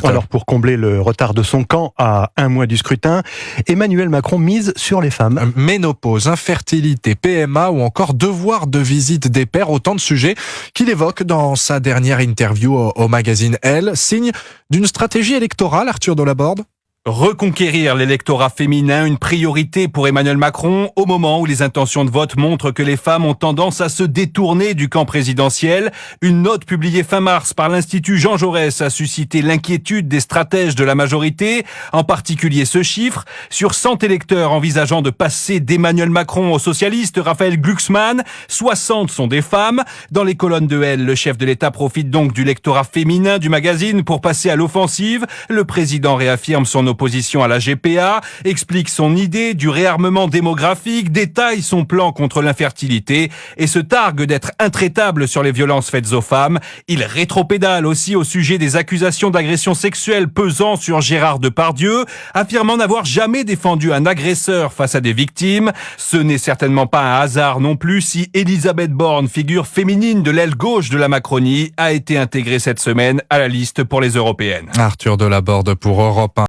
Alors pour combler le retard de son camp à un mois du scrutin, Emmanuel Macron mise sur les femmes. Ménopause, infertilité, PMA ou encore devoir de visite des pairs, autant de sujets qu'il évoque dans sa dernière interview au magazine Elle. Signe d'une stratégie électorale, Arthur Delaborde? Reconquérir l'électorat féminin, une priorité pour Emmanuel Macron, au moment où les intentions de vote montrent que les femmes ont tendance à se détourner du camp présidentiel. Une note publiée fin mars par l'Institut Jean Jaurès a suscité l'inquiétude des stratèges de la majorité, en particulier ce chiffre. Sur 100 électeurs envisageant de passer d'Emmanuel Macron au socialiste Raphaël Glucksmann, 60 sont des femmes. Dans les colonnes de Elle, le chef de l'État profite donc du lectorat féminin du magazine pour passer à l'offensive. Le président réaffirme son opposition à la GPA, explique son idée du réarmement démographique, détaille son plan contre l'infertilité et se targue d'être intraitable sur les violences faites aux femmes. Il rétropédale aussi au sujet des accusations d'agression sexuelle pesant sur Gérard Depardieu, affirmant n'avoir jamais défendu un agresseur face à des victimes. Ce n'est certainement pas un hasard non plus si Elisabeth Borne, figure féminine de l'aile gauche de la Macronie, a été intégrée cette semaine à la liste pour les européennes. Arthur Delaborde pour Europe 1.